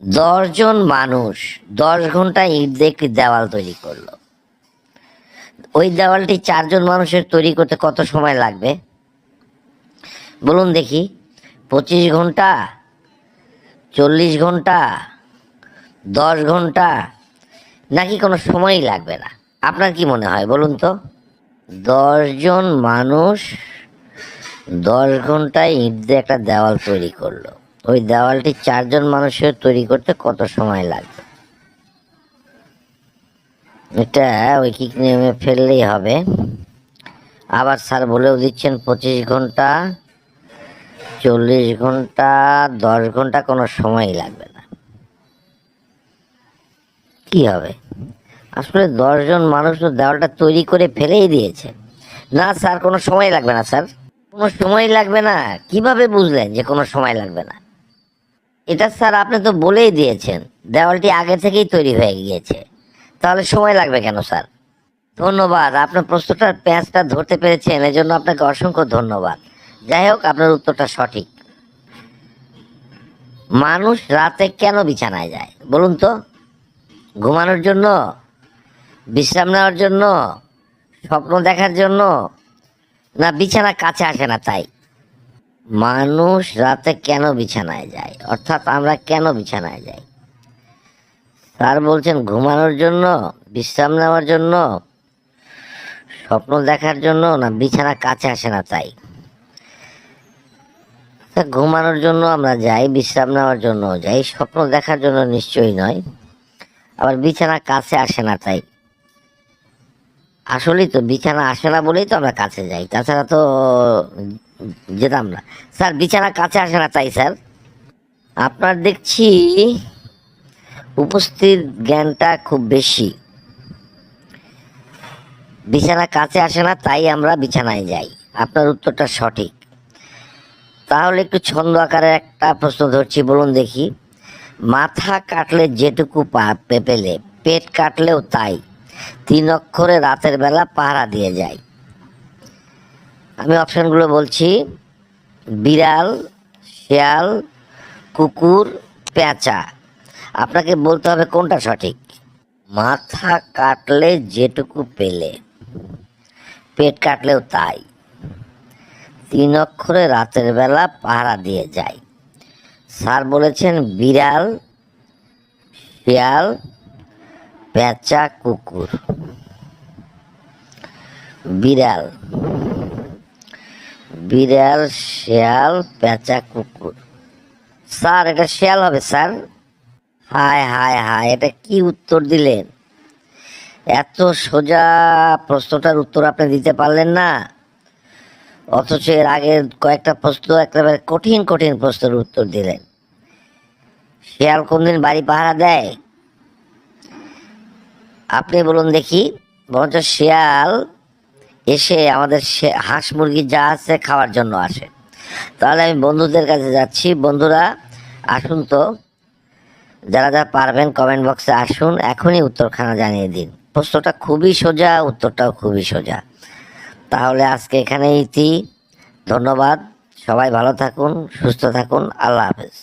10 জন মানুষ 10 ঘন্টা ইট দিয়ে একটি দেওয়াল তৈরি করলো। ওই দেওয়ালটি 4 জন মানুষের তৈরি করতে কত সময় লাগবে বলুন দেখি? 25 ঘন্টা, 40 ঘন্টা, 10 ঘন্টা, নাকি কোনো সময়ই লাগবে না? আপনার কি মনে হয় বলুন তো? 10 জন মানুষ 10 ঘন্টায় ইট দিয়ে একটা দেওয়াল তৈরি করলো। ওই দেওয়ালটি 4 জন মানুষের তৈরি করতে কত সময় লাগবে? এটা ঐকিক নিয়মে ফেললেই হবে। আবার স্যার বলেও দিচ্ছেন 25 ঘন্টা, 40 ঘন্টা, 10 ঘন্টা, কোনো সময়ই লাগবে না। কি হবে? আসলে 10 জন মানুষ তো দেওয়ালটা তৈরি করে ফেলেই দিয়েছে। না স্যার, কোনো সময় লাগবে না স্যার। কোনো সময় লাগবে না? কিভাবে বুঝলেন যে কোনো সময় লাগবে না? এটা স্যার আপনি তো বলেই দিয়েছেন দেওয়ালটি আগে থেকেই তৈরি হয়ে গিয়েছে, তাহলে সময় লাগবে কেন স্যার? ধন্যবাদ, আপনার প্রশ্নটার প্যাঁচটা ধরতে পেরেছেন, এজন্য আপনাকে অসংখ্য ধন্যবাদ। যাই হোক, আপনার উত্তরটা সঠিক। মানুষ রাতে কেন বিছানায় যায় বলুন তো? ঘুমানোর জন্য, বিশ্রাম নেওয়ার জন্য, স্বপ্ন দেখার জন্য, না বিছানা কাছে আসে না তাই? মানুষ রাতে কেন বিছানায় যায়, অর্থাৎ আমরা কেন বিছানায় যাই? স্যার বলছেন ঘুমানোর জন্য, বিশ্রাম নেওয়ার জন্য, স্বপ্ন দেখার জন্য, না বিছানা কাছে আসে না তাই? ঘুমানোর জন্য আমরা যাই, বিশ্রাম নেওয়ার জন্য যাই, স্বপ্ন দেখার জন্য নিশ্চয়ই নয়, আবার বিছানা কাছে আসে না তাই। আসলেই তো বিছানা আসে না বলেই তো আমরা কাছে যাই, তাছাড়া তো যেতাম না। স্যার বিছানা কাছে আসে না তাই স্যার? আপনার দেখছি উপস্থিত জ্ঞানটা খুব বেশি। বিছানা কাছে আসে না তাই আমরা বিছানায় যাই, আপনার উত্তরটা সঠিক। তাহলে একটু ছন্দ আকারে একটা প্রশ্ন ধরছি, বলুন দেখি। মাথা কাটলে যেটুকু পেলে, পেট কাটলেও তাই, 3 অক্ষরে রাতের বেলা পাহারা দিয়ে যায়। আমি অপশনগুলো বলছি: বিড়াল, শেয়াল, কুকুর, পেঁচা। আপনাকে বলতে হবে কোনটা সঠিক। মাথা কাটলে যেটুকু পেলে, পেট কাটলেও তাই, 3 অক্ষরে রাতের বেলা পাহারা দিয়ে যায়। স্যার বলেছেন বিড়াল, শিয়াল, পেঁচা, কুকুর। বিড়াল, বিড়াল, শিয়াল, পেঁচা, কুকুর। স্যার এটা শিয়াল হবে স্যার। হায় হায় হায়, এটা কি উত্তর দিলেন? এত সোজা প্রশ্নটার উত্তর আপনি দিতে পারলেন না, অথচ এর আগের কয়েকটা প্রশ্ন একেবারে কঠিন কঠিন প্রশ্নের উত্তর দিলেন। শিয়াল কোনদিন বাড়ি পাহারা দেয়? আপনি বলুন দেখি। বরঞ্চ শিয়াল এসে আমাদের হাঁস মুরগি যা আছে খাওয়ার জন্য আসে। তাহলে আমি বন্ধুদের কাছে যাচ্ছি, বন্ধুরা আসুন তো, যারা যারা পারবেন কমেন্ট বক্সে আসুন, এখনই উত্তরখানা জানিয়ে দিন। প্রশ্নটা খুবই সোজা, উত্তরটাও খুবই সোজা। তাহলে আজকে এখানেই ইতি। ধন্যবাদ, সবাই ভালো থাকুন, সুস্থ থাকুন, আল্লাহ হাফেজ।